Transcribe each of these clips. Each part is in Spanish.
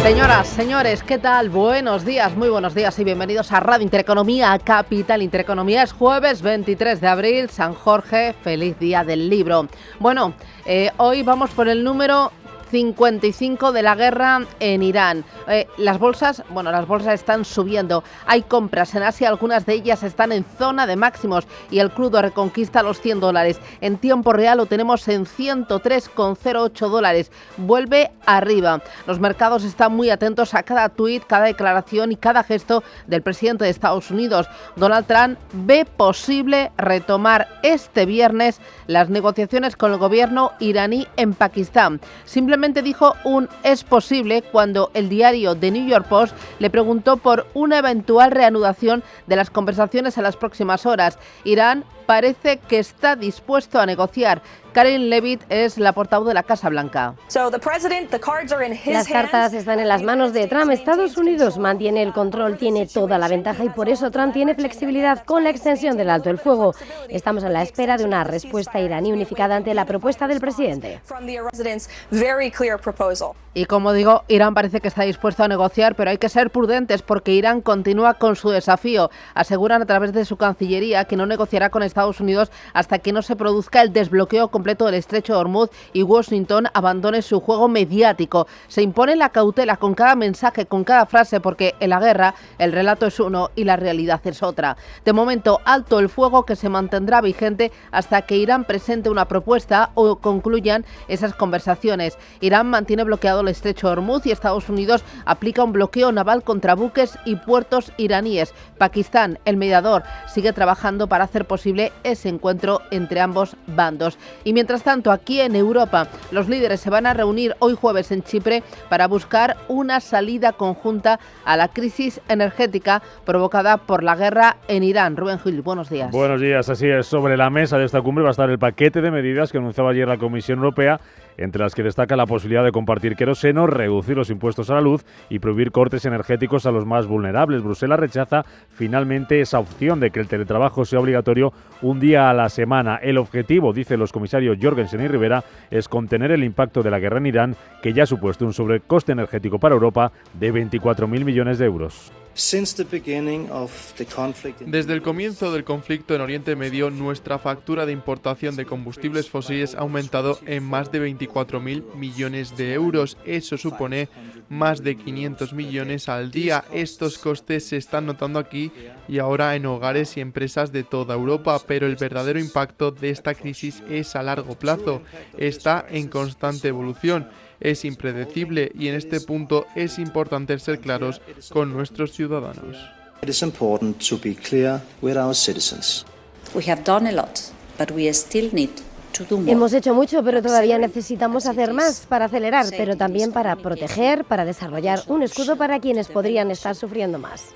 Señoras, señores, ¿qué tal? Buenos días, muy buenos días y bienvenidos a Radio Intereconomía, a Capital Intereconomía. Es jueves 23 de abril, San Jorge, feliz día del libro. Bueno, hoy vamos por el número 55 de la guerra en Irán. Las bolsas están subiendo. Hay compras en Asia, algunas de ellas están en zona de máximos y el crudo reconquista los $100. En tiempo real lo tenemos en $103,08. Vuelve arriba. Los mercados están muy atentos a cada tuit, cada declaración y cada gesto del presidente de Estados Unidos. Donald Trump ve posible retomar este viernes las negociaciones con el gobierno iraní en Pakistán. Simplemente dijo es posible cuando el diario The New York Post le preguntó por una eventual reanudación de las conversaciones en las próximas horas. Irán parece que está dispuesto a negociar. Karen Levitt es la portavoz de la Casa Blanca. Las cartas están en las manos de Trump. Estados Unidos mantiene el control, tiene toda la ventaja y por eso Trump tiene flexibilidad con la extensión del alto el fuego. Estamos a la espera de una respuesta iraní unificada ante la propuesta del presidente. Y como digo, Irán parece que está dispuesto a negociar, pero hay que ser prudentes porque Irán continúa con su desafío. Aseguran a través de su Cancillería que no negociará con Estados Unidos hasta que no se produzca el desbloqueo completo del estrecho de Hormuz y Washington abandone su juego mediático. Se impone la cautela con cada mensaje, con cada frase, porque en la guerra el relato es uno y la realidad es otra. De momento, alto el fuego que se mantendrá vigente hasta que Irán presente una propuesta o concluyan esas conversaciones. Irán mantiene bloqueado el estrecho de Hormuz y Estados Unidos aplica un bloqueo naval contra buques y puertos iraníes. Pakistán, el mediador, sigue trabajando para hacer posible ese encuentro entre ambos bandos. Y mientras tanto, aquí en Europa, los líderes se van a reunir hoy jueves en Chipre para buscar una salida conjunta a la crisis energética provocada por la guerra en Irán. Rubén Gil, buenos días. Buenos días, así es. Sobre la mesa de esta cumbre va a estar el paquete de medidas que anunciaba ayer la Comisión Europea, entre las que destaca la posibilidad de compartir queroseno, reducir los impuestos a la luz y prohibir cortes energéticos a los más vulnerables. Bruselas rechaza finalmente esa opción de que el teletrabajo sea obligatorio un día a la semana. El objetivo, dicen los comisarios Jorgensen y Rivera, es contener el impacto de la guerra en Irán, que ya ha supuesto un sobrecoste energético para Europa de 24.000 millones de euros. Desde el comienzo del conflicto en Oriente Medio, nuestra factura de importación de combustibles fósiles ha aumentado en más de 24.000 millones de euros. Eso supone más de 500 millones al día. Estos costes se están notando aquí y ahora en hogares y empresas de toda Europa, pero el verdadero impacto de esta crisis es a largo plazo. Está en constante evolución. Es impredecible y en este punto es importante ser claros con nuestros ciudadanos. Hemos hecho mucho, pero todavía necesitamos hacer más para acelerar, pero también para proteger, para desarrollar un escudo para quienes podrían estar sufriendo más.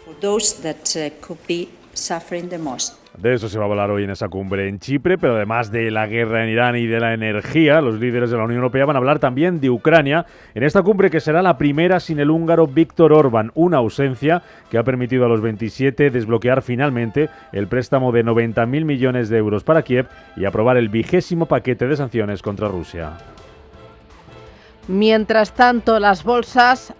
De eso se va a hablar hoy en esa cumbre en Chipre, pero además de la guerra en Irán y de la energía, los líderes de la Unión Europea van a hablar también de Ucrania en esta cumbre que será la primera sin el húngaro Viktor Orbán, una ausencia que ha permitido a los 27 desbloquear finalmente el préstamo de 90.000 millones de euros para Kiev y aprobar el 20º paquete de sanciones contra Rusia. Mientras tanto, las bolsas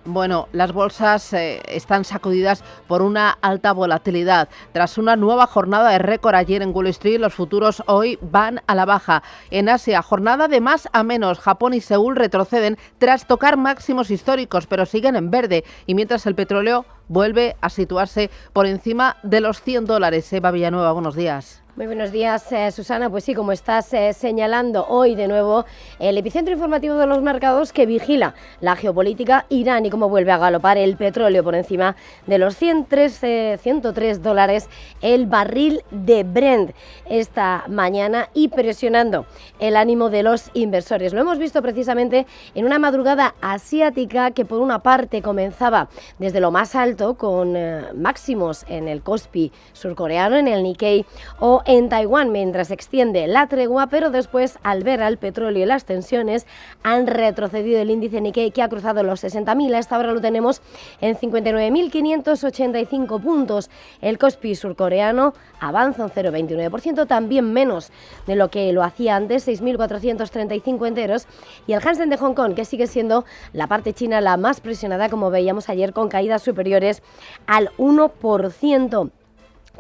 están sacudidas por una alta volatilidad. Tras una nueva jornada de récord ayer en Wall Street, los futuros hoy van a la baja. En Asia, jornada de más a menos. Japón y Seúl retroceden tras tocar máximos históricos, pero siguen en verde. Y mientras el petróleo vuelve a situarse por encima de los $100. Eva Villanueva, buenos días. Muy buenos días, Susana. Pues sí, como estás señalando hoy de nuevo, el epicentro informativo de los mercados que vigila la geopolítica Irán y cómo vuelve a galopar el petróleo por encima de los $103 el barril de Brent esta mañana y presionando el ánimo de los inversores. Lo hemos visto precisamente en una madrugada asiática que por una parte comenzaba desde lo más alto con máximos en el Kospi surcoreano, en el Nikkei o en Taiwán mientras se extiende la tregua, pero después, al ver al petróleo y las tensiones, han retrocedido el índice Nikkei, que ha cruzado los 60.000. A esta hora lo tenemos en 59.585 puntos. El Kospi surcoreano avanza un 0,29%, también menos de lo que lo hacía antes, 6.435 enteros. Y el Hansen de Hong Kong, que sigue siendo la parte china la más presionada, como veíamos ayer, con caídas superiores al 1%.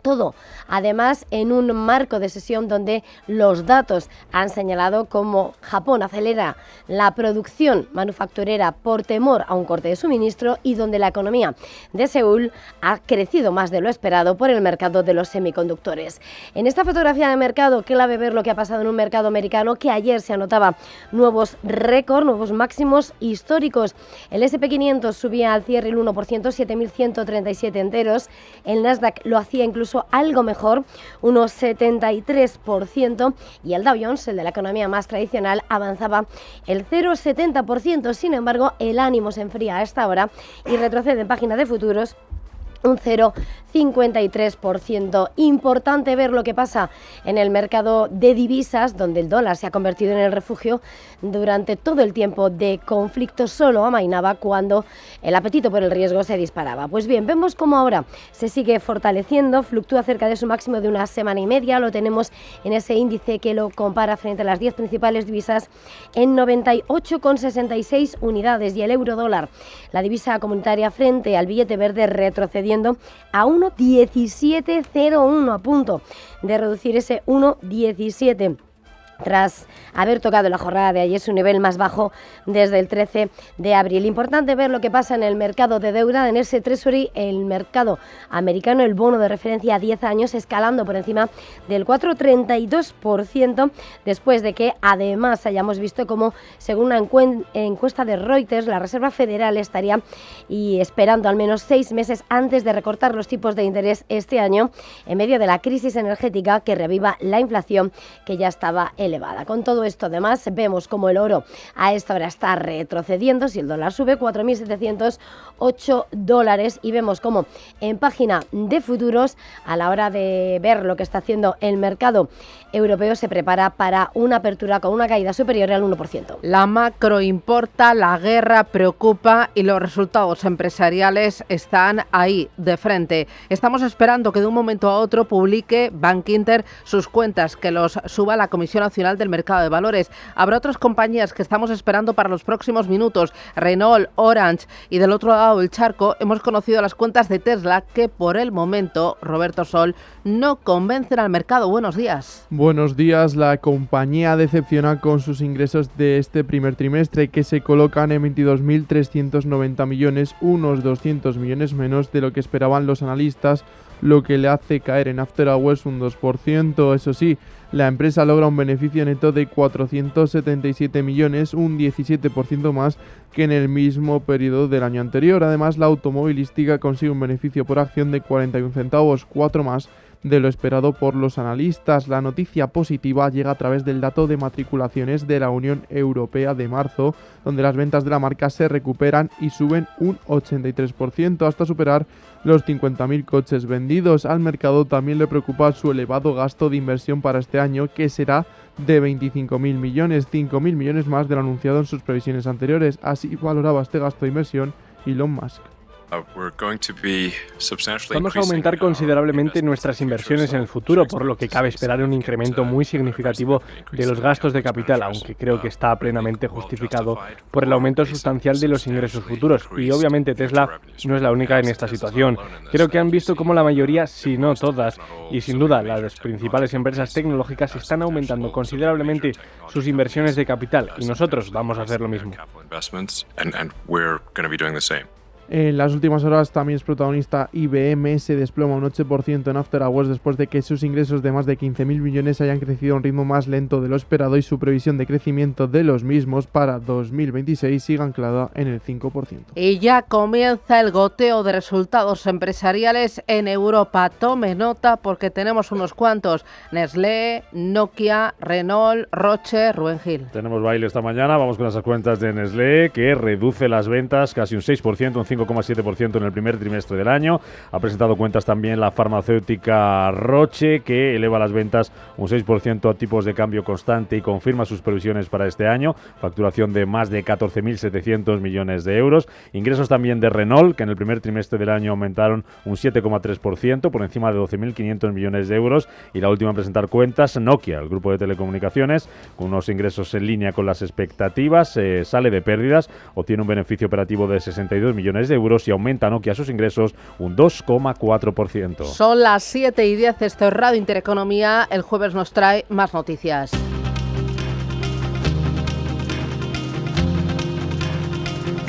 Todo, además, en un marco de sesión donde los datos han señalado cómo Japón acelera la producción manufacturera por temor a un corte de suministro y donde la economía de Seúl ha crecido más de lo esperado por el mercado de los semiconductores. En esta fotografía de mercado, clave ver lo que ha pasado en un mercado americano que ayer se anotaba nuevos récords, nuevos máximos históricos. El S&P 500 subía al cierre el 1%, 7.137 enteros. El Nasdaq lo hacía incluso algo mejor, unos 73%, y el Dow Jones, el de la economía más tradicional, avanzaba el 0,70%. Sin embargo, el ánimo se enfría a esta hora y retrocede en página de futuros un 0,53%. Importante ver lo que pasa en el mercado de divisas, donde el dólar se ha convertido en el refugio durante todo el tiempo de conflicto. Solo amainaba cuando el apetito por el riesgo se disparaba. Pues bien, vemos cómo ahora se sigue fortaleciendo, fluctúa cerca de su máximo de una semana y media. Lo tenemos en ese índice que lo compara frente a las 10 principales divisas en 98,66 unidades. Y el euro dólar, la divisa comunitaria, frente al billete verde, retrocediendo a 1,1701, a punto de reducir ese 1,17 tras haber tocado la jornada de ayer su nivel más bajo desde el 13 de abril. Importante ver lo que pasa en el mercado de deuda, en ese Treasury, el mercado americano, el bono de referencia a 10 años, escalando por encima del 4,32%, después de que además hayamos visto como, según una encuesta de Reuters, la Reserva Federal estaría esperando al menos 6 meses antes de recortar los tipos de interés este año, en medio de la crisis energética que reaviva la inflación, que ya estaba elevada. Con todo esto, además, vemos como el oro a esta hora está retrocediendo. Si el dólar sube, $4.708, y vemos como en página de futuros, a la hora de ver lo que está haciendo el mercado europeo, se prepara para una apertura con una caída superior al 1%. La macro importa, la guerra preocupa y los resultados empresariales están ahí, de frente. Estamos esperando que de un momento a otro publique Bankinter sus cuentas, que los suba la Comisión Nacional del Mercado de Valores. Habrá otras compañías que estamos esperando para los próximos minutos, Renault, Orange, y del otro lado del charco hemos conocido las cuentas de Tesla, que por el momento, Roberto Sol, no convencen al mercado. Buenos días. Buenos días. La compañía decepciona con sus ingresos de este primer trimestre, que se colocan en 22.390 millones, unos 200 millones menos de lo que esperaban los analistas, lo que le hace caer en After Hours un 2%. Eso sí, la empresa logra un beneficio neto de 477 millones, un 17% más que en el mismo periodo del año anterior. Además, la automovilística consigue un beneficio por acción de 41 centavos, 4 más de lo esperado por los analistas. La noticia positiva llega a través del dato de matriculaciones de la Unión Europea de marzo, donde las ventas de la marca se recuperan y suben un 83% hasta superar los 50.000 coches vendidos. Al mercado también le preocupa su elevado gasto de inversión para este año, que será de 25.000 millones, 5.000 millones más de lo anunciado en sus previsiones anteriores. Así valoraba este gasto de inversión Elon Musk. Vamos a aumentar considerablemente nuestras inversiones en el futuro, por lo que cabe esperar un incremento muy significativo de los gastos de capital, aunque creo que está plenamente justificado por el aumento sustancial de los ingresos futuros. Y obviamente Tesla no es la única en esta situación. Creo que han visto cómo la mayoría, si no todas, y sin duda las principales empresas tecnológicas, están aumentando considerablemente sus inversiones de capital, y nosotros vamos a hacer lo mismo. En las últimas horas también es protagonista IBM, se desploma un 8% en After Hours después de que sus ingresos de más de 15.000 millones hayan crecido a un ritmo más lento de lo esperado y su previsión de crecimiento de los mismos para 2026 sigue anclada en el 5%. Y ya comienza el goteo de resultados empresariales en Europa. Tome nota porque tenemos unos cuantos: Nestlé, Nokia, Renault, Roche, Rubén Gil. Tenemos baile esta mañana, vamos con las cuentas de Nestlé, que reduce las ventas casi un 6%, un 5,7% en el primer trimestre del año. Ha presentado cuentas también la farmacéutica Roche, que eleva las ventas un 6% a tipos de cambio constante y confirma sus previsiones para este año. Facturación de más de 14.700 millones de euros. Ingresos también de Renault, que en el primer trimestre del año aumentaron un 7,3%, por encima de 12.500 millones de euros. Y la última a presentar cuentas, Nokia, el grupo de telecomunicaciones, con unos ingresos en línea con las expectativas, sale de pérdidas, obtiene un beneficio operativo de 62 millones de euros y aumenta Nokia sus ingresos un 2,4%. Son las 7:10, esto es Radio Intereconomía. El jueves nos trae más noticias.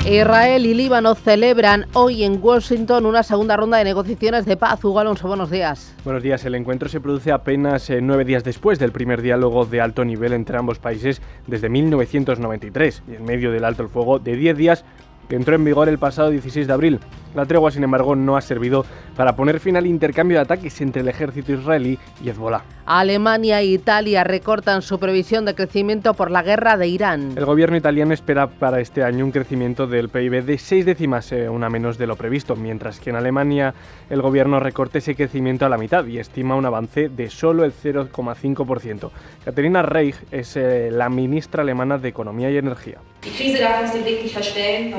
Israel y Líbano celebran hoy en Washington una segunda ronda de negociaciones de paz. Hugo Alonso, buenos días. Buenos días. El encuentro se produce apenas 9 días después del primer diálogo de alto nivel entre ambos países desde 1993 y en medio del alto el fuego de 10 días que entró en vigor el pasado 16 de abril. La tregua, sin embargo, no ha servido para poner fin al intercambio de ataques entre el ejército israelí y Hezbolá. Alemania e Italia recortan su previsión de crecimiento por la guerra de Irán. El gobierno italiano espera para este año un crecimiento del PIB de 6 décimas, una menos de lo previsto, mientras que en Alemania el gobierno recorta ese crecimiento a la mitad y estima un avance de solo el 0,5%. Katharina Reich es la ministra alemana de Economía y Energía.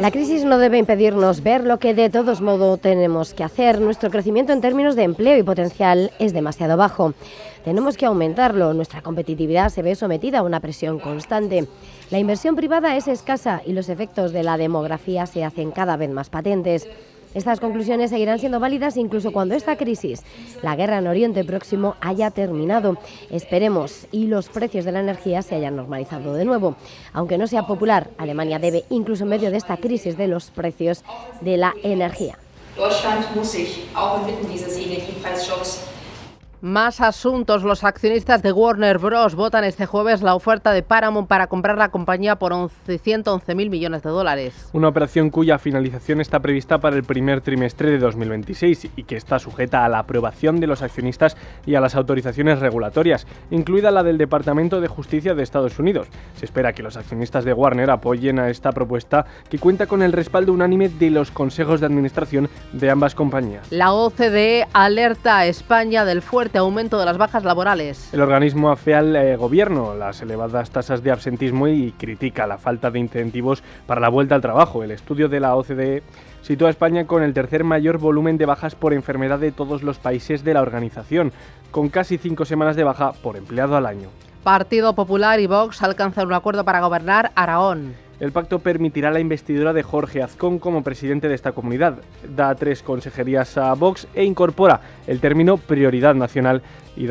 La crisis no debe impedirnos ver lo que de todos modos tenemos que hacer. Nuestro crecimiento en términos de empleo y potencial es demasiado bajo. Tenemos que aumentarlo. Nuestra competitividad se ve sometida a una presión constante. La inversión privada es escasa y los efectos de la demografía se hacen cada vez más patentes. Estas conclusiones seguirán siendo válidas incluso cuando esta crisis, la guerra en Oriente Próximo, haya terminado. Esperemos y los precios de la energía se hayan normalizado de nuevo. Aunque no sea popular, Alemania debe, incluso en medio de esta crisis de los precios de la energía. Deutschland muss sich auch inmitten dieses Energiepreisschocks. Más asuntos. Los accionistas de Warner Bros. Votan este jueves la oferta de Paramount para comprar la compañía por 111.000 millones de dólares. Una operación cuya finalización está prevista para el primer trimestre de 2026 y que está sujeta a la aprobación de los accionistas y a las autorizaciones regulatorias, incluida la del Departamento de Justicia de Estados Unidos. Se espera que los accionistas de Warner apoyen a esta propuesta, que cuenta con el respaldo unánime de los consejos de administración de ambas compañías. La OCDE alerta a España del fuerte aumento de las bajas laborales. El organismo afea al gobierno las elevadas tasas de absentismo y critica la falta de incentivos para la vuelta al trabajo. El estudio de la OCDE sitúa a España con el tercer mayor volumen de bajas por enfermedad de todos los países de la organización, con casi 5 semanas de baja por empleado al año. Partido Popular y Vox alcanzan un acuerdo para gobernar Aragón. El pacto permitirá la investidura de Jorge Azcón como presidente de esta comunidad. Da 3 consejerías a Vox e incorpora el término prioridad nacional Y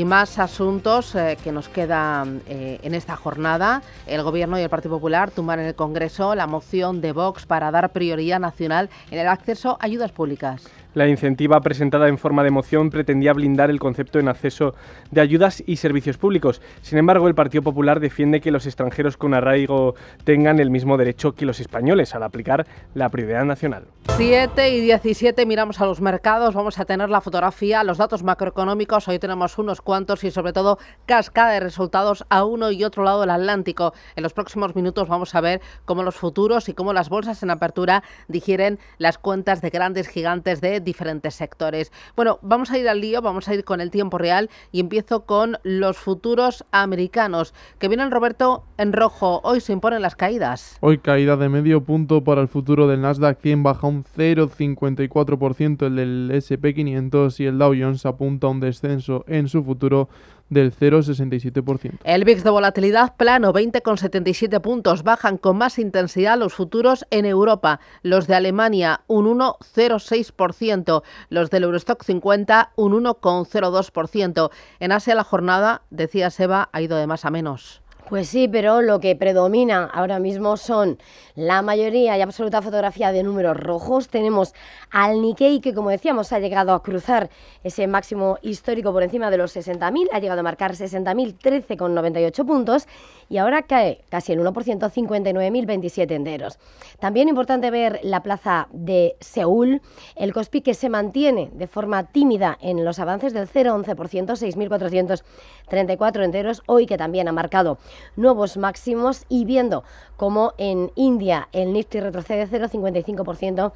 más asuntos que nos quedan en esta jornada. El Gobierno y el Partido Popular tumban en el Congreso la moción de Vox para dar prioridad nacional en el acceso a ayudas públicas. La iniciativa presentada en forma de moción pretendía blindar el concepto en acceso de ayudas y servicios públicos. Sin embargo, el Partido Popular defiende que los extranjeros con arraigo tengan el mismo derecho que los españoles al aplicar la prioridad nacional. 7:17, miramos a los mercados, vamos a tener la fotografía, los datos macroeconómicos, hoy tenemos unos cuantos y sobre todo cascada de resultados a uno y otro lado del Atlántico. En los próximos minutos vamos a ver cómo los futuros y cómo las bolsas en apertura digieren las cuentas de grandes gigantes de diferentes sectores. Bueno, vamos a ir al lío, vamos a ir con el tiempo real y empiezo con los futuros americanos, que vienen, Roberto, en rojo. Hoy se imponen las caídas. Hoy caída de medio punto para el futuro del Nasdaq 100, baja un 0,54%, el del S&P 500 y el Dow Jones apunta a un descenso en su futuro del 0,67%. El VIX de volatilidad plano, 20,77 puntos. Bajan con más intensidad los futuros en Europa. Los de Alemania, un 1,06%. Los del Eurostock 50, un 1,02%. En Asia la jornada, decía Seba, ha ido de más a menos. Pues sí, pero lo que predomina ahora mismo son la mayoría y absoluta fotografía de números rojos. Tenemos al Nikkei, que como decíamos ha llegado a cruzar ese máximo histórico por encima de los 60.000, ha llegado a marcar 60.013,98 puntos y ahora cae casi el 1%, 59.027 enteros. También importante ver la plaza de Seúl, el Kospi, que se mantiene de forma tímida en los avances del 0,11%, 6.434 enteros, hoy que también ha marcado nuevos máximos y viendo cómo en India el Nifty retrocede 0,55%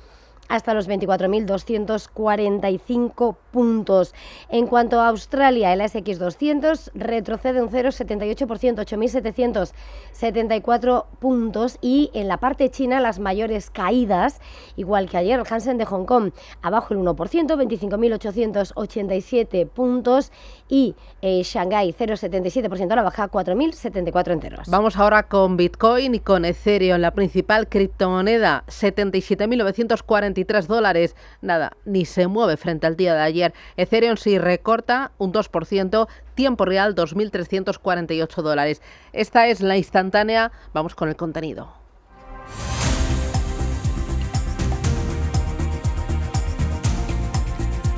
hasta los 24.245 puntos. En cuanto a Australia, el ASX 200 retrocede un 0,78%, 8.774 puntos. Y en la parte china, las mayores caídas, igual que ayer, el Hansen de Hong Kong abajo el 1%, 25.887 puntos. Y Shanghái 0,77% a la baja, 4.074 enteros. Vamos ahora con Bitcoin y con Ethereum, la principal criptomoneda, 77.943 $. Nada, ni se mueve frente al día de ayer. Ethereum sí recorta un 2%, tiempo real $2.348. Esta es la instantánea. Vamos con el contenido.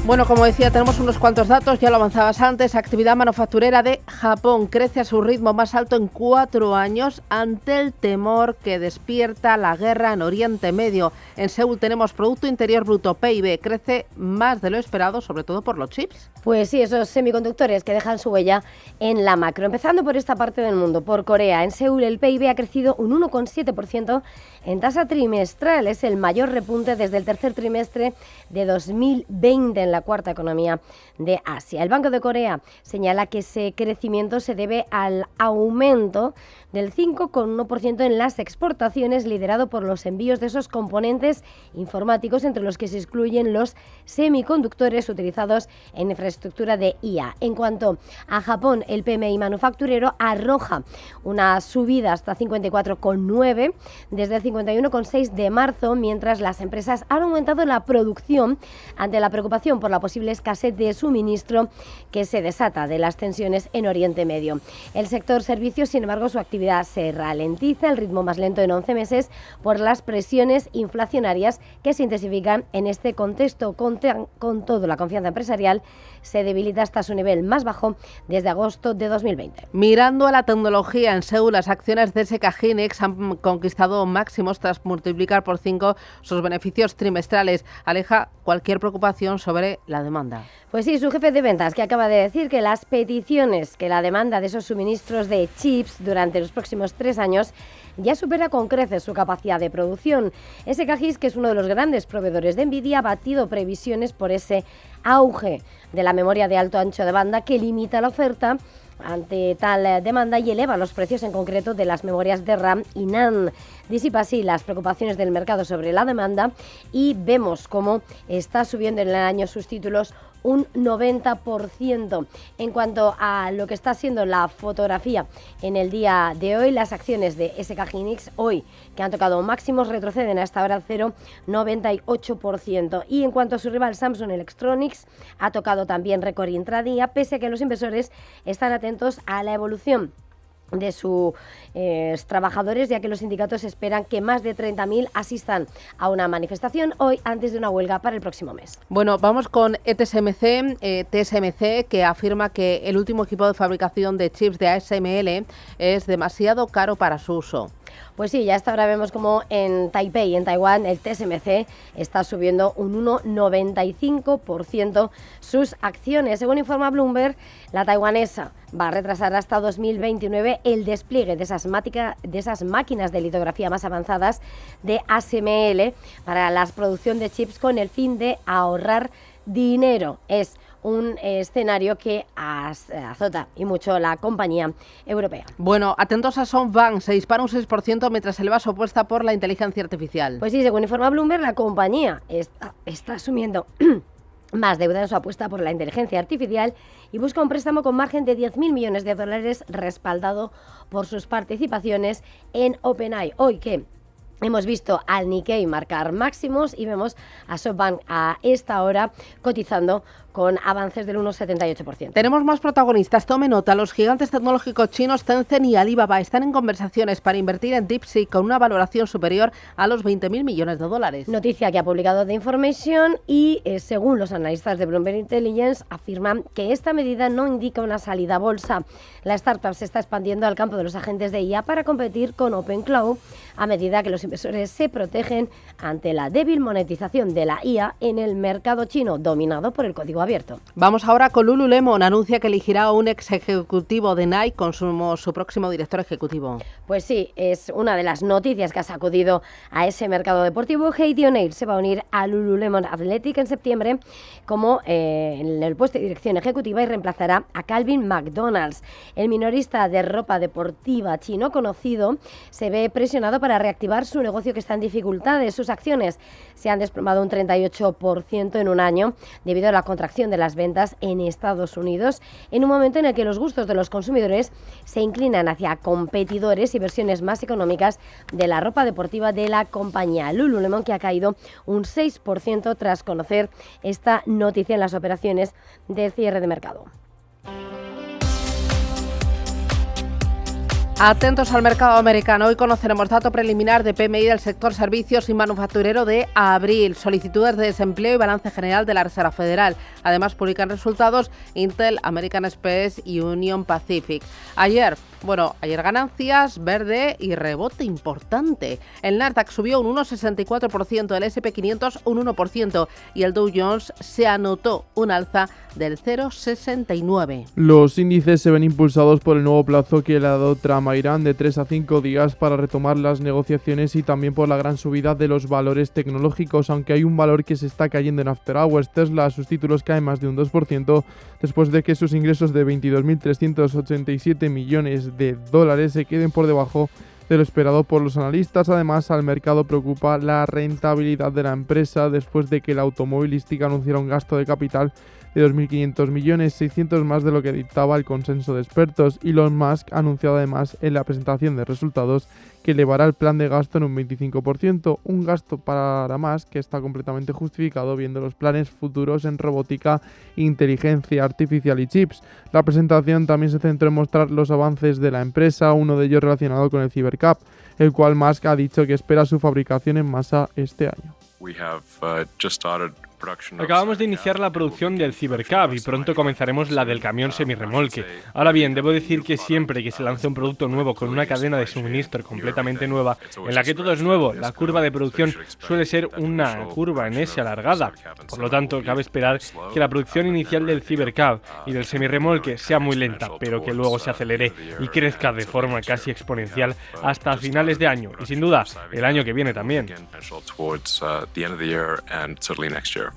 Bueno, como decía, tenemos unos cuantos datos, ya lo avanzabas antes. Actividad manufacturera de Japón crece a su ritmo más alto en 4 años ante el temor que despierta la guerra en Oriente Medio. En Seúl tenemos Producto Interior Bruto, PIB, crece más de lo esperado, sobre todo por los chips. Pues sí, esos semiconductores que dejan su huella en la macro. Empezando por esta parte del mundo, por Corea. En Seúl el PIB ha crecido un 1,7% en tasa trimestral. Es el mayor repunte desde el tercer trimestre de 2020 en la cuarta economía de Asia. El Banco de Corea señala que ese crecimiento se debe al aumento del 5,1% en las exportaciones, liderado por los envíos de esos componentes informáticos, entre los que se excluyen los semiconductores utilizados en infraestructura de IA. En cuanto a Japón, el PMI manufacturero arroja una subida hasta 54,9 desde el 51,6 de marzo, mientras las empresas han aumentado la producción ante la preocupación por la posible escasez de suministro que se desata de las tensiones en Oriente Medio. El sector servicios, sin embargo, su actividad se ralentiza, el ritmo más lento en 11 meses, por las presiones inflacionarias que se intensifican en este contexto. Con todo, la confianza empresarial se debilita hasta su nivel más bajo desde agosto de 2020. Mirando a la tecnología, en Seúl las acciones de SK Hynix han conquistado máximos tras multiplicar por 5 sus beneficios trimestrales. Aleja cualquier preocupación sobre la demanda. Pues sí, su jefe de ventas, que acaba de decir que las peticiones, que la demanda de esos suministros de chips durante los próximos 3 años ya supera con creces su capacidad de producción. SK Hynix, que es uno de los grandes proveedores de Nvidia, ha batido previsiones por ese auge de la memoria de alto ancho de banda que limita la oferta ante tal demanda y eleva los precios, en concreto de las memorias de RAM y NAND. Disipa así las preocupaciones del mercado sobre la demanda y vemos cómo está subiendo en el año sus títulos un 90%. En cuanto a lo que está siendo la fotografía en el día de hoy, las acciones de SK Hynix hoy, que han tocado máximos, retroceden hasta ahora 0,98%. Y en cuanto a su rival Samsung Electronics, ha tocado también récord intradía, pese a que los inversores están atentos a la evolución de sus trabajadores, ya que los sindicatos esperan que más de 30.000 asistan a una manifestación hoy antes de una huelga para el próximo mes. Bueno, vamos con TSMC, que afirma que el último equipo de fabricación de chips de ASML es demasiado caro para su uso. Pues sí, ya hasta ahora vemos como en Taipei, en Taiwán, el TSMC está subiendo un 1,95% sus acciones. Según informa Bloomberg, la taiwanesa va a retrasar hasta 2029 el despliegue de esas máquinas de litografía más avanzadas de ASML para la producción de chips, con el fin de ahorrar dinero. Es un escenario que azota y mucho la compañía europea. Bueno, atentos a SoftBank, se dispara un 6% mientras eleva su apuesta por la inteligencia artificial. Pues sí, según informa Bloomberg, la compañía está asumiendo más deuda en su apuesta por la inteligencia artificial y busca un préstamo con margen de $10.000 millones respaldado por sus participaciones en OpenAI. Hoy que hemos visto al Nikkei marcar máximos y vemos a SoftBank a esta hora cotizando con avances del 1,78%. Tenemos más protagonistas. Tome nota, los gigantes tecnológicos chinos Tencent y Alibaba están en conversaciones para invertir en DeepSeek con una valoración superior a los $20.000 millones. Noticia que ha publicado The Information y, según los analistas de Bloomberg Intelligence, afirman que esta medida no indica una salida a bolsa. La startup se está expandiendo al campo de los agentes de IA para competir con OpenCloud a medida que los inversores se protegen ante la débil monetización de la IA en el mercado chino, dominado por el código tuvo abierto. Vamos ahora con Lululemon. Anuncia que elegirá a un ex ejecutivo de Nike como su próximo director ejecutivo. Pues sí, es una de las noticias que ha sacudido a ese mercado deportivo. Heidi O'Neill se va a unir a Lululemon Athletic en septiembre como en el puesto de dirección ejecutiva y reemplazará a Calvin McDonald's. El minorista de ropa deportiva chino conocido se ve presionado para reactivar su negocio que está en dificultades. Sus acciones se han desplomado un 38% en un año debido a la contracción de las ventas en Estados Unidos, en un momento en el que los gustos de los consumidores se inclinan hacia competidores y versiones más económicas de la ropa deportiva de la compañía. Lululemon, que ha caído un 6% tras conocer esta noticia en las operaciones de cierre de mercado. Atentos al mercado americano. Hoy conoceremos dato preliminar de PMI del sector servicios y manufacturero de abril, solicitudes de desempleo y balance general de la Reserva Federal. Además, publican resultados Intel, American Express y Union Pacific. Ayer ganancias, verde y rebote importante. El Nasdaq subió un 1,64%, el S&P 500 un 1% y el Dow Jones se anotó un alza del 0,69. Los índices se ven impulsados por el nuevo plazo que le ha dado Trump a Irán de 3 a 5 días para retomar las negociaciones y también por la gran subida de los valores tecnológicos, aunque hay un valor que se está cayendo en After Hours. Tesla, sus títulos caen más de un 2% después de que sus ingresos de 22.387 millones de dólares se queden por debajo de lo esperado por los analistas. Además, al mercado preocupa la rentabilidad de la empresa después de que la automovilística anunciara un gasto de capital de 2.500 millones, 600 más de lo que dictaba el consenso de expertos. Elon Musk ha anunciado además en la presentación de resultados que elevará el plan de gasto en un 25%, un gasto para más que está completamente justificado viendo los planes futuros en robótica, inteligencia artificial y chips. La presentación también se centró en mostrar los avances de la empresa, uno de ellos relacionado con el Cybercab, el cual Musk ha dicho que espera su fabricación en masa este año. Acabamos de iniciar la producción del Cybercab y pronto comenzaremos la del camión semirremolque. Ahora bien, debo decir que siempre que se lanza un producto nuevo con una cadena de suministro completamente nueva, en la que todo es nuevo, la curva de producción suele ser una curva en S alargada. Por lo tanto, cabe esperar que la producción inicial del Cybercab y del semirremolque sea muy lenta, pero que luego se acelere y crezca de forma casi exponencial hasta finales de año y sin duda el año que viene también.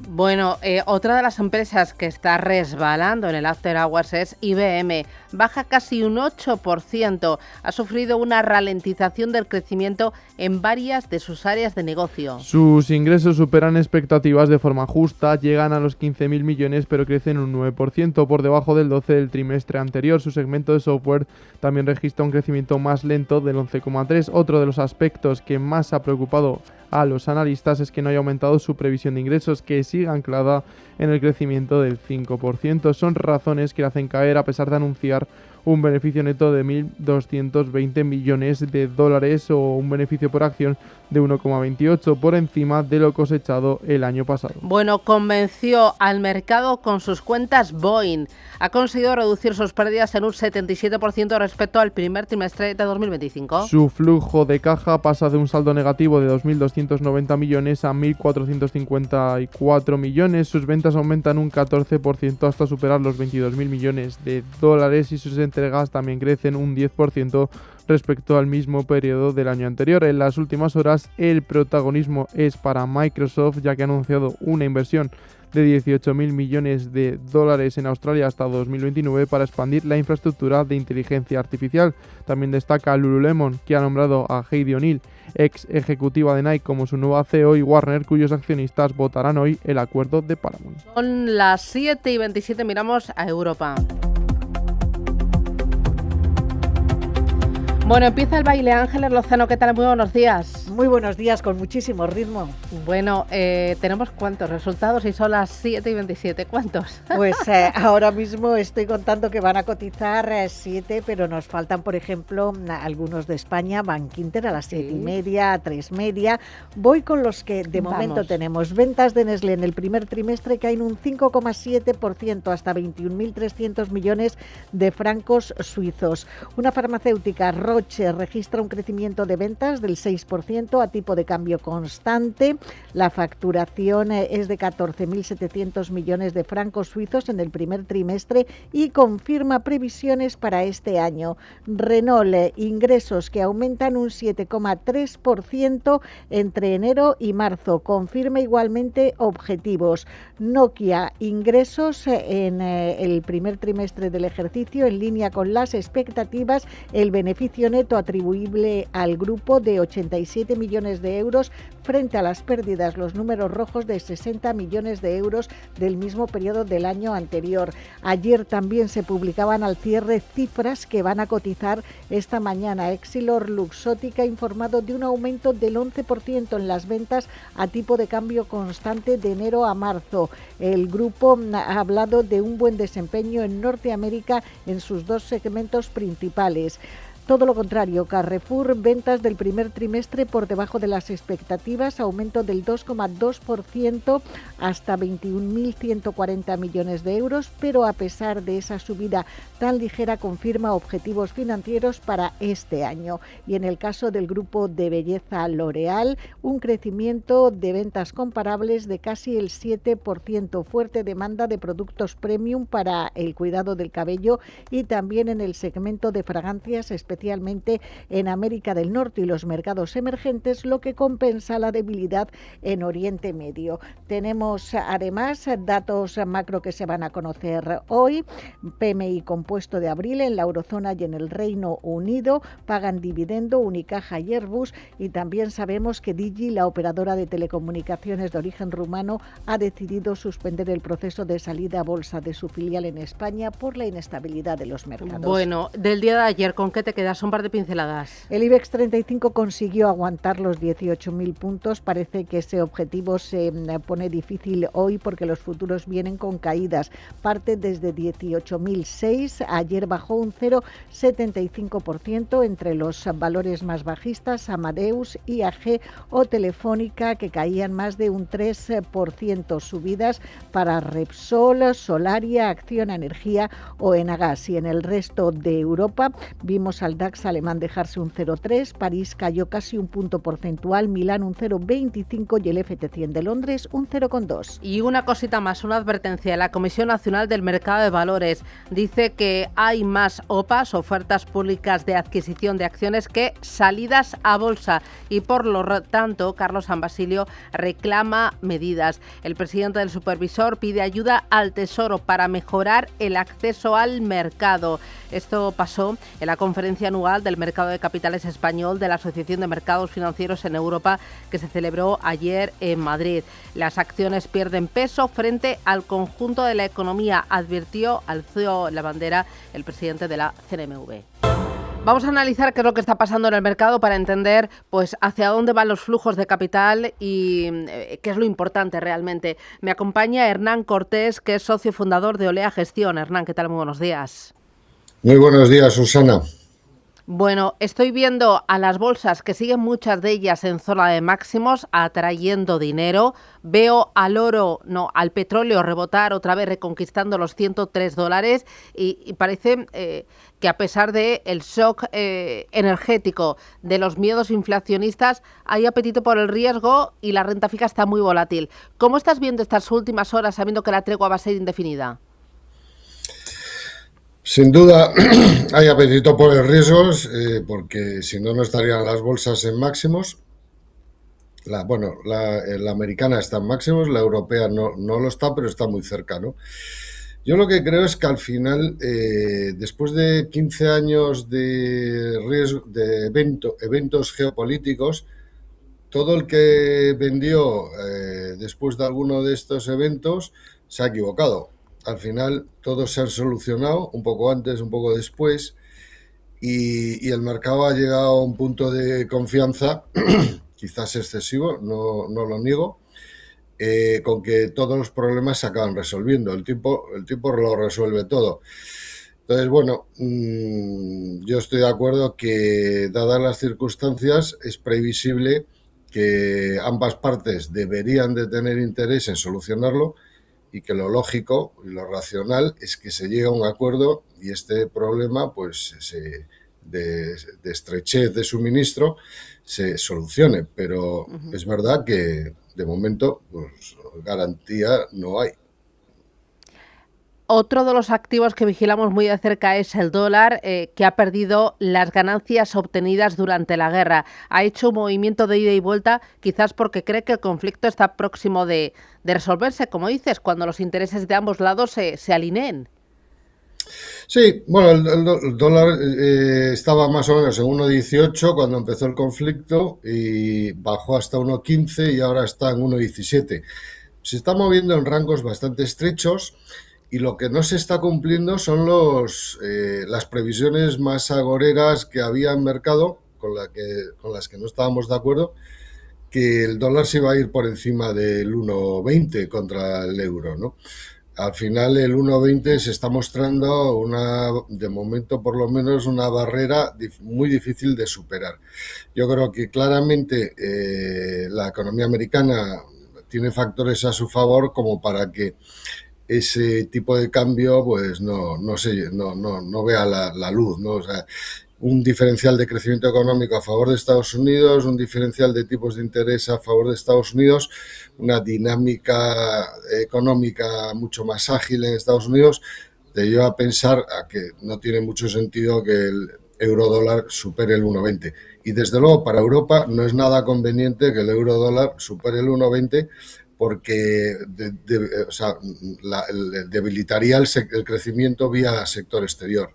Bueno, otra de las empresas que está resbalando en el After Hours es IBM. Baja casi un 8%. Ha sufrido una ralentización del crecimiento en varias de sus áreas de negocio. Sus ingresos superan expectativas de forma justa, llegan a los 15.000 millones, pero crecen un 9% por debajo del 12% del trimestre anterior. Su segmento de software también registra un crecimiento más lento del 11,3%. Otro de los aspectos que más ha preocupado a los analistas es que no haya aumentado su previsión de ingresos, que sigue anclada en el crecimiento del 5%. Son razones que le hacen caer a pesar de anunciar un beneficio neto de 1.220 millones de dólares o un beneficio por acción de 1,28 por encima de lo cosechado el año pasado. Bueno, convenció al mercado con sus cuentas Boeing. Ha conseguido reducir sus pérdidas en un 77% respecto al primer trimestre de 2025. Su flujo de caja pasa de un saldo negativo de 2.290 millones a 1.454 millones. Sus ventas aumentan un 14% hasta superar los 22.000 millones de dólares y sus entregas también crecen un 10% respecto al mismo periodo del año anterior. En las últimas horas el protagonismo es para Microsoft, ya que ha anunciado una inversión de 18.000 millones de dólares en Australia hasta 2029 para expandir la infraestructura de inteligencia artificial. También destaca Lululemon, que ha nombrado a Heidi O'Neill, ex ejecutiva de Nike, como su nueva CEO, y Warner, cuyos accionistas votarán hoy el acuerdo de Paramount. Son las 7:27, miramos a Europa. Bueno, empieza el baile. Ángeles Lozano, ¿qué tal? Muy buenos días. Muy buenos días, con muchísimo ritmo. Bueno, tenemos cuántos resultados y son las 7:27. ¿Cuántos? Pues ahora mismo estoy contando que van a cotizar 7, pero nos faltan, por ejemplo, algunos de España. Bankinter a las 7:30, a 3:30. Voy con los que de momento tenemos. Ventas de Nestlé en el primer trimestre caen un 5,7% hasta 21.300 millones de francos suizos. Una farmacéutica, Roche, Roche registra un crecimiento de ventas del 6% a tipo de cambio constante. La facturación es de 14.700 millones de francos suizos en el primer trimestre y confirma previsiones para este año. Renault, ingresos que aumentan un 7,3% entre enero y marzo, confirma igualmente objetivos. Nokia, ingresos en el primer trimestre del ejercicio en línea con las expectativas, el beneficio neto atribuible al grupo de 87 millones de euros frente a las pérdidas, los números rojos de 60 millones de euros del mismo periodo del año anterior. Ayer también se publicaban al cierre cifras que van a cotizar esta mañana. Exilor Luxottica ha informado de un aumento del 11% en las ventas a tipo de cambio constante de enero a marzo. El grupo ha hablado de un buen desempeño en Norteamérica en sus dos segmentos principales. Todo lo contrario, Carrefour, ventas del primer trimestre por debajo de las expectativas, aumento del 2,2% hasta 21.140 millones de euros, pero a pesar de esa subida tan ligera confirma objetivos financieros para este año. Y en el caso del grupo de belleza L'Oréal, un crecimiento de ventas comparables de casi el 7%, fuerte demanda de productos premium para el cuidado del cabello y también en el segmento de fragancias, especialmente en América del Norte y los mercados emergentes, lo que compensa la debilidad en Oriente Medio. Tenemos además datos macro que se van a conocer hoy. PMI compuesto de abril en la eurozona y en el Reino Unido, pagan dividendo Unicaja y Airbus, y también sabemos que Digi, la operadora de telecomunicaciones de origen rumano, ha decidido suspender el proceso de salida a bolsa de su filial en España por la inestabilidad de los mercados. Bueno, del día de ayer, ¿con qué te quedas? Un par de pinceladas. El IBEX 35 consiguió aguantar los 18.000 puntos. Parece que ese objetivo se pone difícil hoy porque los futuros vienen con caídas. Parte desde 18.006. Ayer bajó un 0,75%. Entre los valores más bajistas, Amadeus, IAG o Telefónica, que caían más de un 3%. Subidas para Repsol, Solaria, Acciona Energía o Enagas. Y en el resto de Europa vimos al DAX alemán dejarse un 0,3, París cayó casi un punto porcentual, Milán un 0,25 y el FT100 de Londres un 0,2. Y una cosita más, una advertencia. La Comisión Nacional del Mercado de Valores dice que hay más OPAs, ofertas públicas de adquisición de acciones, que salidas a bolsa y por lo tanto Carlos San Basilio reclama medidas. El presidente del supervisor pide ayuda al Tesoro para mejorar el acceso al mercado. Esto pasó en la conferencia anual del mercado de capitales español de la Asociación de Mercados Financieros en Europa, que se celebró ayer en Madrid. Las acciones pierden peso frente al conjunto de la economía, advirtió, alzó la bandera el presidente de la CNMV. Vamos a analizar qué es lo que está pasando en el mercado para entender pues hacia dónde van los flujos de capital y qué es lo importante realmente. Me acompaña Hernán Cortés, que es socio fundador de Olea Gestión. Hernán, ¿qué tal? Muy buenos días. Muy buenos días, Susana. Bueno, estoy viendo a las bolsas que siguen muchas de ellas en zona de máximos, atrayendo dinero. Veo al petróleo rebotar otra vez, reconquistando los $103 y parece que a pesar del shock energético, de los miedos inflacionistas, hay apetito por el riesgo y la renta fija está muy volátil. ¿Cómo estás viendo estas últimas horas sabiendo que la tregua va a ser indefinida? Sin duda hay apetito por el riesgos, porque si no, no estarían las bolsas en máximos. La americana está en máximos, la europea no lo está, pero está muy cerca, ¿no? Yo lo que creo es que al final, después de 15 años de riesgo, de eventos geopolíticos, todo el que vendió después de alguno de estos eventos se ha equivocado. Al final todo se ha solucionado, un poco antes, un poco después, y el mercado ha llegado a un punto de confianza, quizás excesivo, no lo niego, con que todos los problemas se acaban resolviendo. El tiempo lo resuelve todo. Entonces, bueno, yo estoy de acuerdo que, dadas las circunstancias, es previsible que ambas partes deberían de tener interés en solucionarlo, y que lo lógico y lo racional es que se llegue a un acuerdo y este problema pues se de estrechez de suministro se solucione, pero es verdad que de momento pues, garantía no hay. Otro de los activos que vigilamos muy de cerca es el dólar, que ha perdido las ganancias obtenidas durante la guerra. Ha hecho un movimiento de ida y vuelta, quizás porque cree que el conflicto está próximo de resolverse, como dices, cuando los intereses de ambos lados se alineen. Sí, bueno, el dólar estaba más o menos en 1,18 cuando empezó el conflicto y bajó hasta 1,15 y ahora está en 1,17. Se está moviendo en rangos bastante estrechos y lo que no se está cumpliendo son las previsiones más agoreras que había en mercado, con las que no estábamos de acuerdo, que el dólar se iba a ir por encima del 1,20 contra el euro, ¿no? Al final el 1,20 se está mostrando de momento por lo menos, una barrera muy difícil de superar. Yo creo que claramente la economía americana tiene factores a su favor como para que ese tipo de cambio pues no vea la luz, ¿no? O sea, un diferencial de crecimiento económico a favor de Estados Unidos, un diferencial de tipos de interés a favor de Estados Unidos, una dinámica económica mucho más ágil en Estados Unidos, te lleva a pensar a que no tiene mucho sentido que el euro-dólar supere el 1,20. Y desde luego para Europa no es nada conveniente que el euro-dólar supere el 1,20 porque debilitaría el crecimiento vía sector exterior.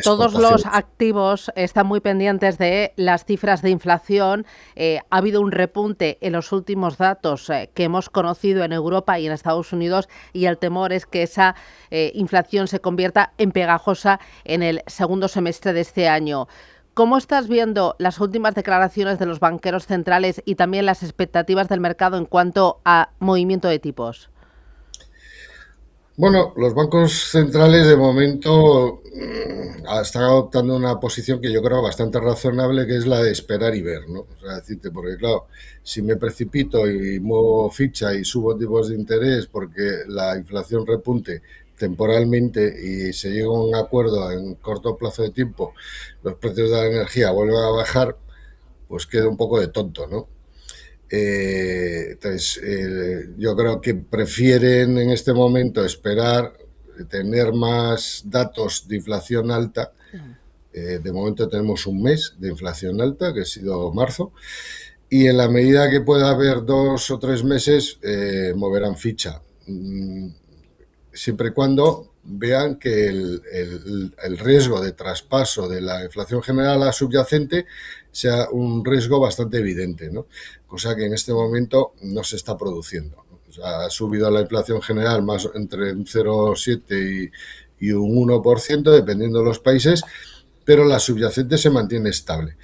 Todos los activos están muy pendientes de las cifras de inflación. Ha habido un repunte en los últimos datos que hemos conocido en Europa y en Estados Unidos y el temor es que esa inflación se convierta en pegajosa en el segundo semestre de este año. ¿Cómo estás viendo las últimas declaraciones de los banqueros centrales y también las expectativas del mercado en cuanto a movimiento de tipos? Bueno, los bancos centrales de momento están adoptando una posición que yo creo bastante razonable, que es la de esperar y ver, ¿no? O sea, decirte, porque claro, si me precipito y muevo ficha y subo tipos de interés porque la inflación repunte temporalmente y se llega a un acuerdo en corto plazo de tiempo, los precios de la energía vuelven a bajar, pues queda un poco de tonto, ¿no? Entonces, yo creo que prefieren en este momento esperar, tener más datos de inflación alta. De momento tenemos un mes de inflación alta, que ha sido marzo, y en la medida que pueda haber 2 o 3 meses, moverán ficha. Siempre y cuando vean que el riesgo de traspaso de la inflación general a la subyacente sea un riesgo bastante evidente, ¿no? Cosa que en este momento no se está produciendo, ¿no? O sea, ha subido la inflación general más entre un 0,7 y un 1%, dependiendo de los países, pero la subyacente se mantiene estable.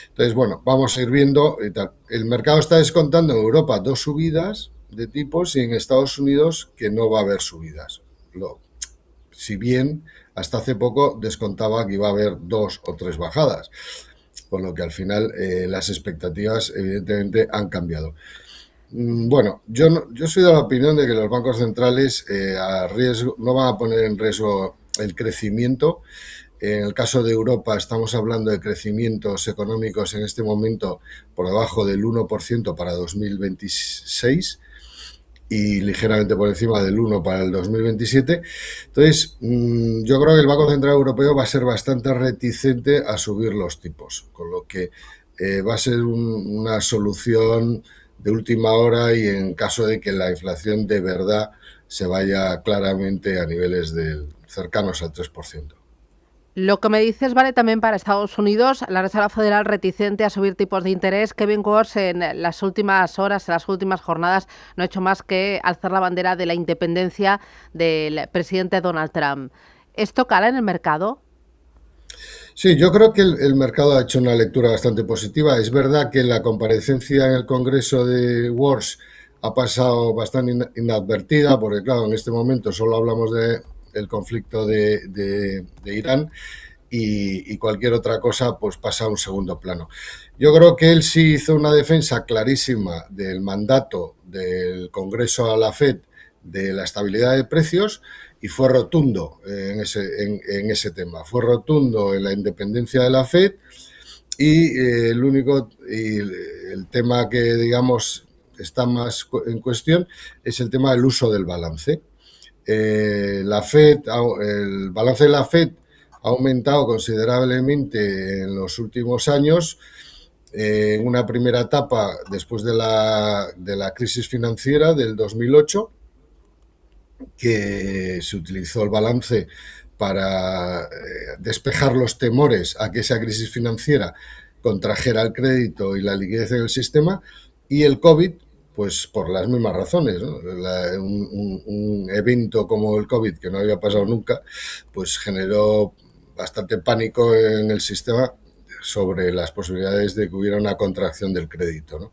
Entonces, bueno, vamos a ir viendo y tal. El mercado está descontando en Europa 2 subidas de tipos y en Estados Unidos que no va a haber subidas. Si bien hasta hace poco descontaba que iba a haber 2 o 3 bajadas, por lo que al final las expectativas evidentemente han cambiado. Bueno, yo soy de la opinión de que los bancos centrales no van a poner en riesgo el crecimiento. En el caso de Europa estamos hablando de crecimientos económicos en este momento por debajo del 1% para 2026 y ligeramente por encima del 1 para el 2027. Entonces, yo creo que el Banco Central Europeo va a ser bastante reticente a subir los tipos, con lo que va a ser una solución de última hora y en caso de que la inflación de verdad se vaya claramente a niveles cercanos al 3%. Lo que me dices vale también para Estados Unidos. La Reserva Federal reticente a subir tipos de interés. Kevin Warsh en las últimas horas, en las últimas jornadas, no ha hecho más que alzar la bandera de la independencia del presidente Donald Trump. ¿Esto cala en el mercado? Sí, yo creo que el mercado ha hecho una lectura bastante positiva. Es verdad que la comparecencia en el Congreso de Warsh ha pasado bastante inadvertida, porque claro, en este momento solo hablamos del conflicto de Irán y cualquier otra cosa pues pasa a un segundo plano. Yo creo que él sí hizo una defensa clarísima del mandato del Congreso a la FED de la estabilidad de precios y fue rotundo en ese tema. Fue rotundo en la independencia de la FED y el tema que, digamos, está más en cuestión es el tema del uso del balance. El balance de la FED ha aumentado considerablemente en los últimos años. En una primera etapa, después de la crisis financiera del 2008, que se utilizó el balance para despejar los temores a que esa crisis financiera contrajera el crédito y la liquidez en el sistema, y el COVID, pues por las mismas razones, ¿no? Un evento como el COVID, que no había pasado nunca, pues generó bastante pánico en el sistema sobre las posibilidades de que hubiera una contracción del crédito, ¿no?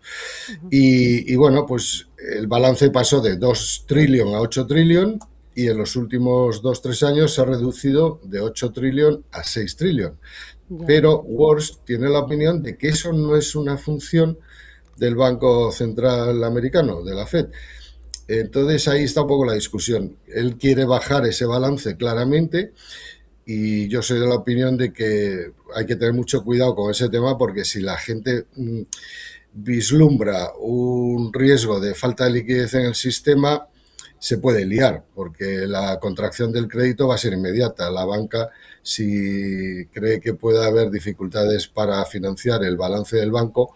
Y bueno, pues el balance pasó de 2 trillion a 8 trillion y en los últimos 2-3 años se ha reducido de 8 trillion a 6 trillion. Pero Worst tiene la opinión de que eso no es una función del Banco Central Americano, de la FED. Entonces ahí está un poco la discusión. Él quiere bajar ese balance claramente y yo soy de la opinión de que hay que tener mucho cuidado con ese tema, porque si la gente vislumbra un riesgo de falta de liquidez en el sistema, se puede liar, porque la contracción del crédito va a ser inmediata. La banca, si cree que puede haber dificultades para financiar el balance del banco,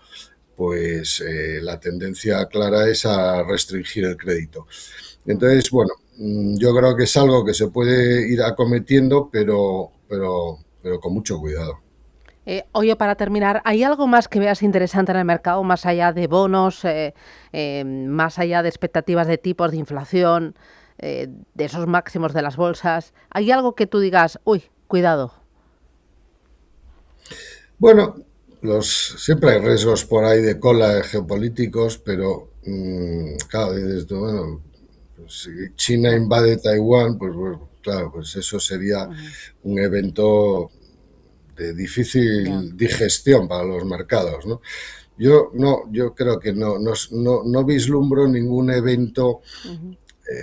pues la tendencia clara es a restringir el crédito. Entonces, bueno, yo creo que es algo que se puede ir acometiendo, pero con mucho cuidado. Oye, para terminar, ¿hay algo más que veas interesante en el mercado, más allá de bonos, más allá de expectativas de tipos de inflación, de esos máximos de las bolsas? ¿Hay algo que tú digas, uy, cuidado? Bueno, siempre hay riesgos por ahí de cola geopolíticos, pero claro, dices tú, bueno, pues si China invade Taiwán, pues bueno, claro, pues eso sería un evento de difícil digestión para los mercados, ¿no? Yo creo que no vislumbro ningún evento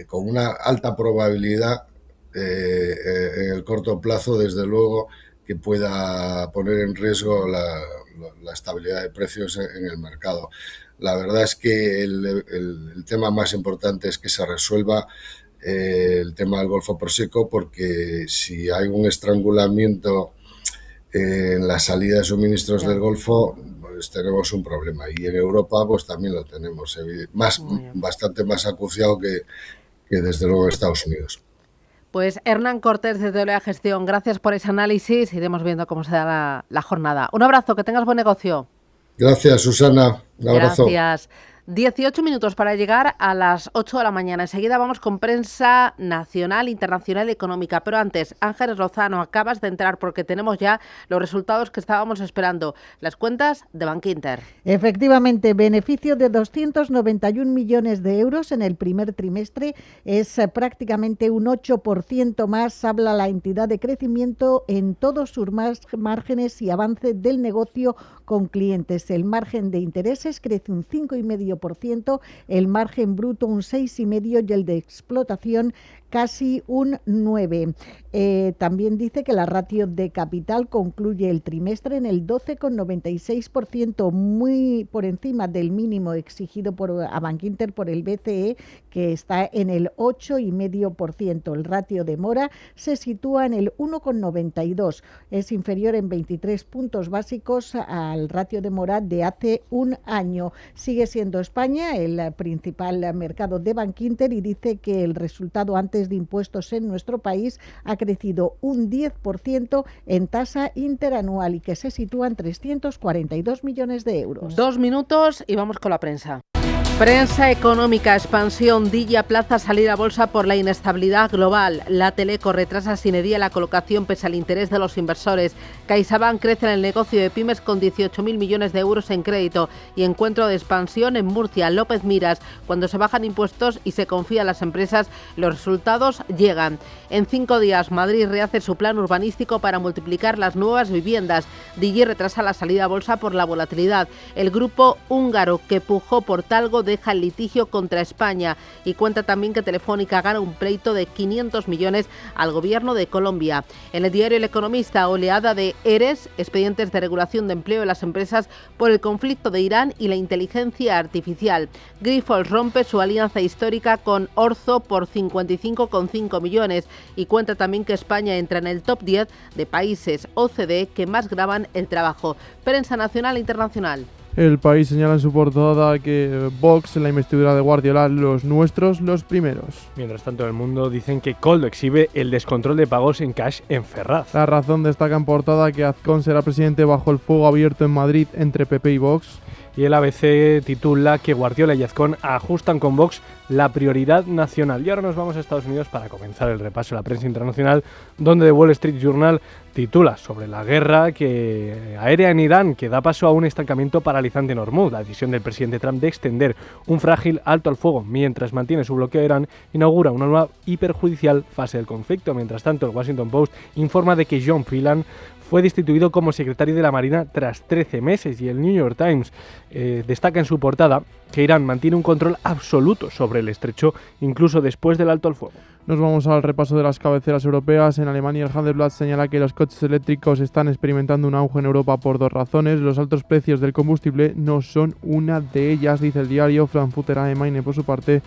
con una alta probabilidad en el corto plazo, desde luego, que pueda poner en riesgo la estabilidad de precios en el mercado. La verdad es que el tema más importante es que se resuelva el tema del Golfo Prosecco, porque si hay un estrangulamiento en la salida de suministros del Golfo, pues tenemos un problema. Y en Europa pues también lo tenemos, bastante más acuciado que desde luego Estados Unidos. Pues Hernán Cortés de Teoría Gestión, gracias por ese análisis. Iremos viendo cómo se da la jornada. Un abrazo, que tengas buen negocio. Gracias, Susana. Un abrazo. Gracias. 18 minutos para llegar a las 8 de la mañana. Enseguida vamos con prensa nacional, internacional y económica. Pero antes, Ángeles Lozano, acabas de entrar porque tenemos ya los resultados que estábamos esperando. Las cuentas de Bankinter. Efectivamente, beneficio de 291 millones de euros en el primer trimestre. Es prácticamente un 8% más. Habla la entidad de crecimiento en todos sus márgenes y avance del negocio con clientes. El margen de intereses crece un 5,5%, el margen bruto un 6,5% y el de explotación casi un 9%. También dice que la ratio de capital concluye el trimestre en el 12,96%, muy por encima del mínimo exigido a Bankinter por el BCE, que está en el 8,5%. El ratio de mora se sitúa en el 1,92%. Es inferior en 23 puntos básicos al ratio de mora de hace un año. Sigue siendo España el principal mercado de Bankinter y dice que el resultado antes de impuestos en nuestro país ha crecido un 10% en tasa interanual y que se sitúa en 342 millones de euros. 2 minutos y vamos con la prensa. Prensa económica, expansión, Dilla plaza salir a bolsa por la inestabilidad global. La Teleco retrasa sine die la colocación pese al interés de los inversores. CaixaBank crece en el negocio de pymes con 18.000 millones de euros en crédito. Y encuentro de expansión en Murcia. López Miras, cuando se bajan impuestos y se confía a las empresas, los resultados llegan. En 5 días, Madrid rehace su plan urbanístico para multiplicar las nuevas viviendas. Digi retrasa la salida a bolsa por la volatilidad. El grupo húngaro que pujó por Talgo deja el litigio contra España y cuenta también que Telefónica gana un pleito de 500 millones al gobierno de Colombia. En el diario El Economista, oleada de ERES, expedientes de regulación de empleo en las empresas por el conflicto de Irán y la inteligencia artificial. Grifols rompe su alianza histórica con Orzo por 55,5 millones y cuenta también que España entra en el top 10 de países OCDE que más graban el trabajo. Prensa nacional e internacional. El País señala en su portada que Vox en la investidura de Guardiola, los nuestros, los primeros. Mientras tanto, en el Mundo dicen que Koldo exhibe el descontrol de pagos en cash en Ferraz. La Razón destaca en portada que Azcón será presidente bajo el fuego abierto en Madrid entre PP y Vox. Y el ABC titula que Guardiola y Azcón ajustan con Vox la prioridad nacional. Y ahora nos vamos a Estados Unidos para comenzar el repaso de la prensa internacional, donde The Wall Street Journal titula sobre la guerra aérea en Irán que da paso a un estancamiento paralizante en Hormuz. La decisión del presidente Trump de extender un frágil alto al fuego mientras mantiene su bloqueo a Irán inaugura una nueva y perjudicial fase del conflicto. Mientras tanto, el Washington Post informa de que John Phelan fue destituido como secretario de la Marina tras 13 meses y el New York Times destaca en su portada que Irán mantiene un control absoluto sobre el estrecho incluso después del alto al fuego. Nos vamos al repaso de las cabeceras europeas. En Alemania, el Handelsblatt señala que los coches eléctricos están experimentando un auge en Europa por dos razones. Los altos precios del combustible no son una de ellas, dice el diario. Frankfurter Allgemeine, por su parte,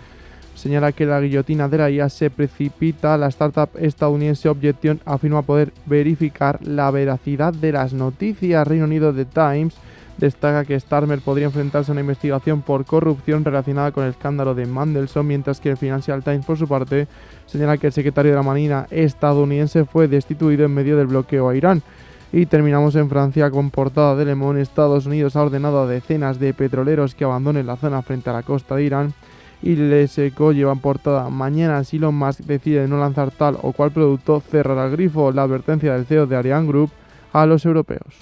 señala que la guillotina de la IA se precipita. La startup estadounidense Objection afirma poder verificar la veracidad de las noticias. Reino Unido, The Times destaca que Starmer podría enfrentarse a una investigación por corrupción relacionada con el escándalo de Mandelson, mientras que el Financial Times, por su parte, señala que el secretario de la Marina estadounidense fue destituido en medio del bloqueo a Irán. Y terminamos en Francia con portada de Le Monde. Estados Unidos ha ordenado a decenas de petroleros que abandonen la zona frente a la costa de Irán. Y Les Eco lleva en portada: mañana si Elon Musk decide no lanzar tal o cual producto, cerrará el grifo. La advertencia del CEO de Ariane Group a los europeos.